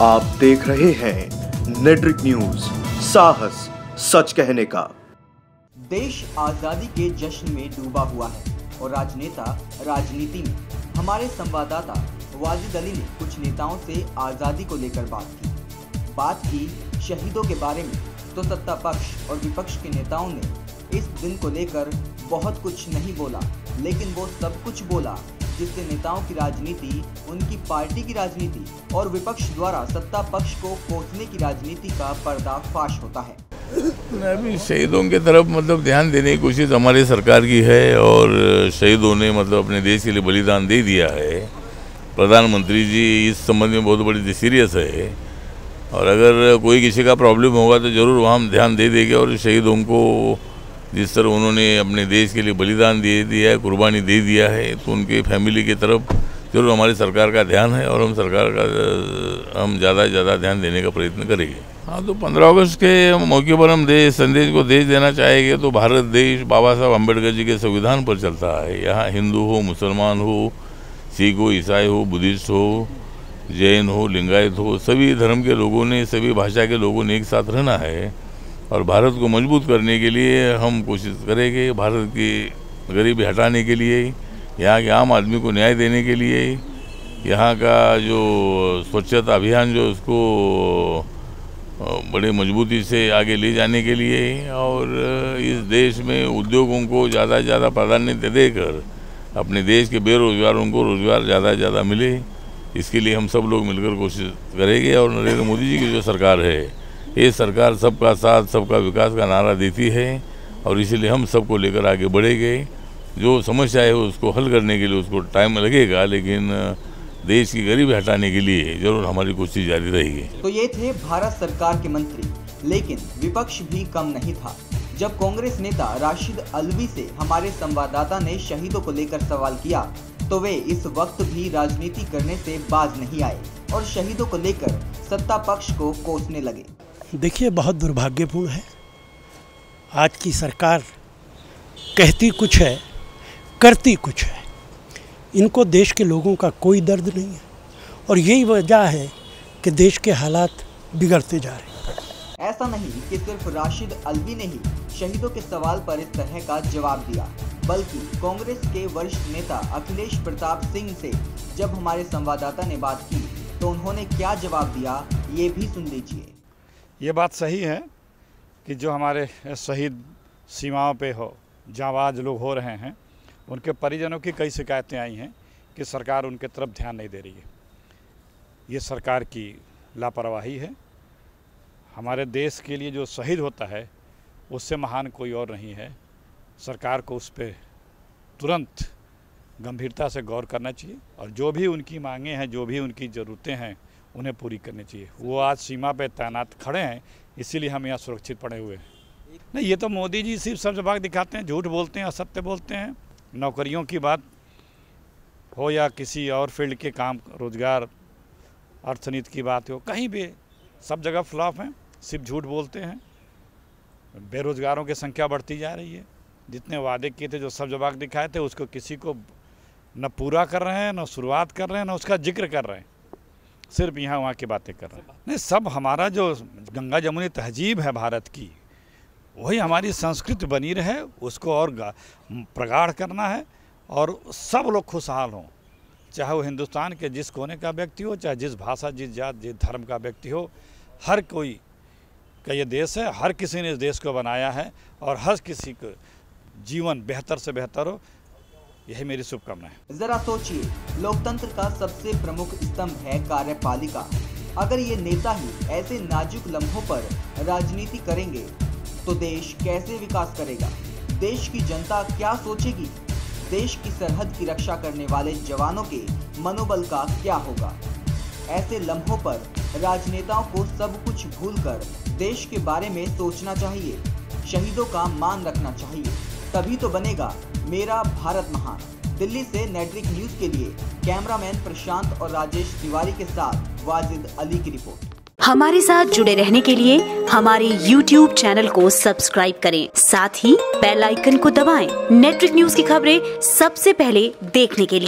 आप देख रहे हैं नेट्रिक न्यूज, साहस सच कहने का। देश आजादी के जश्न में डूबा हुआ है और राजनेता राजनीति में। हमारे संवाददाता वाजिद अली ने कुछ नेताओं से आजादी को लेकर बात की शहीदों के बारे में। तो सत्ता पक्ष और विपक्ष के नेताओं ने इस दिन को लेकर बहुत कुछ नहीं बोला, लेकिन वो सब कुछ बोला जिससे नेताओं की राजनीति, उनकी पार्टी की राजनीति और विपक्ष द्वारा सत्ता पक्ष को कोसने की राजनीति का पर्दाफाश होता है। अभी शहीदों की तरफ ध्यान देने की कोशिश हमारी सरकार की है और शहीदों ने अपने देश के लिए बलिदान दे दिया है। प्रधानमंत्री जी इस संबंध में बहुत बड़ी सीरियस है और अगर कोई किसी का प्रॉब्लम होगा तो ज़रूर वहाँ हम ध्यान दे देंगे और शहीदों को जिस तरह उन्होंने अपने देश के लिए बलिदान दे दिया है, कुर्बानी दे दिया है, तो उनके फैमिली की तरफ जरूर हमारी सरकार का ध्यान है और हम ज़्यादा से ज़्यादा ध्यान देने का प्रयत्न करेंगे। हाँ, तो 15 अगस्त के मौके पर हम संदेश को देना चाहेंगे तो भारत देश बाबा साहब अम्बेडकर जी के संविधान पर चलता है। यहाँ हिंदू हो, मुसलमान हो, सिख हो, ईसाई हो, बुद्धिस्ट हो, जैन हो, लिंगायत हो, सभी धर्म के लोगों ने, सभी भाषा के लोगों ने एक साथ रहना है और भारत को मजबूत करने के लिए हम कोशिश करेंगे। भारत की गरीबी हटाने के लिए, यहाँ के आम आदमी को न्याय देने के लिए, यहाँ का जो स्वच्छता अभियान जो उसको बड़े मजबूती से आगे ले जाने के लिए और इस देश में उद्योगों को ज़्यादा से ज़्यादा प्राधान्यता देकर अपने देश के बेरोजगारों को रोजगार ज़्यादा से ज़्यादा मिले, इसके लिए हम सब लोग मिलकर कोशिश करेंगे। और नरेंद्र मोदी जी की जो सरकार है, ये सरकार सबका साथ सबका विकास का नारा देती है और इसीलिए हम सबको लेकर आगे बढ़ेंगे। जो समस्या है उसको हल करने के लिए उसको टाइम लगेगा, लेकिन देश की गरीबी हटाने के लिए जरूर हमारी कोशिश जारी रहेगी। तो ये थे भारत सरकार के मंत्री, लेकिन विपक्ष भी कम नहीं था। जब कांग्रेस नेता राशिद अलवी से हमारे संवाददाता ने शहीदों को लेकर सवाल किया तो वे इस वक्त भी राजनीति करने से बाज नहीं आए और शहीदों को लेकर सत्ता पक्ष को कोसने लगे। देखिए, बहुत दुर्भाग्यपूर्ण है। आज की सरकार कहती कुछ है, करती कुछ है। इनको देश के लोगों का कोई दर्द नहीं है और यही वजह है कि देश के हालात बिगड़ते जा रहे हैं। ऐसा नहीं कि सिर्फ राशिद अलवी ने ही शहीदों के सवाल पर इस तरह का जवाब दिया, बल्कि कांग्रेस के वरिष्ठ नेता अखिलेश प्रताप सिंह से जब हमारे संवाददाता ने बात की तो उन्होंने क्या जवाब दिया, ये भी सुन लीजिए। ये बात सही है कि जो हमारे शहीद सीमाओं पे जांबाज लोग हो रहे हैं, उनके परिजनों की कई शिकायतें आई हैं कि सरकार उनके तरफ ध्यान नहीं दे रही है। ये सरकार की लापरवाही है। हमारे देश के लिए जो शहीद होता है उससे महान कोई और नहीं है। सरकार को उस पर तुरंत गंभीरता से गौर करना चाहिए और जो भी उनकी मांगें हैं, जो भी उनकी ज़रूरतें हैं, उन्हें पूरी करनी चाहिए। वो आज सीमा पे तैनात खड़े हैं, इसीलिए हम यहाँ सुरक्षित पड़े हुए हैं। नहीं, ये तो मोदी जी सिर्फ सब जवाब दिखाते हैं, झूठ बोलते हैं, असत्य बोलते हैं। नौकरियों की बात हो या किसी और फील्ड के काम, रोजगार, अर्थनीति की बात हो, कहीं भी सब जगह फ्लॉप हैं, सिर्फ झूठ बोलते हैं। बेरोजगारों की संख्या बढ़ती जा रही है। जितने वादे किए थे, जो सब जवाब दिखाए थे, उसको किसी को न पूरा कर रहे हैं, न शुरुआत कर रहे हैं, न उसका जिक्र कर रहे हैं, सिर्फ यहाँ वहाँ की बातें कर रहे हैं। नहीं, सब हमारा जो गंगा जमुनी तहजीब है भारत की, वही हमारी संस्कृति बनी रहे, उसको और प्रगाढ़ करना है और सब लोग खुशहाल हों, चाहे वो हिंदुस्तान के जिस कोने का व्यक्ति हो, चाहे जिस भाषा, जिस जात, जिस धर्म का व्यक्ति हो। हर कोई का ये देश है, हर किसी ने इस देश को बनाया है और हर किसी को जीवन बेहतर से बेहतर हो, यही मेरी शुभकामना है। जरा सोचिए, लोकतंत्र का सबसे प्रमुख स्तंभ है कार्यपालिका। अगर ये नेता ही ऐसे नाजुक लम्हों पर राजनीति करेंगे तो देश कैसे विकास करेगा? देश की जनता क्या सोचेगी? देश की सरहद की रक्षा करने वाले जवानों के मनोबल का क्या होगा? ऐसे लम्हों पर राजनेताओं को सब कुछ भूलकर देश के बारे में सोचना चाहिए, शहीदों का मान रखना चाहिए, तभी तो बनेगा मेरा भारत महान। दिल्ली से नेट्रिक न्यूज के लिए कैमरामैन प्रशांत और राजेश तिवारी के साथ वाजिद अली की रिपोर्ट। हमारे साथ जुड़े रहने के लिए हमारे YouTube चैनल को सब्सक्राइब करें, साथ ही बेल आइकन को दबाएं। नेट्रिक न्यूज की खबरें सबसे पहले देखने के लिए।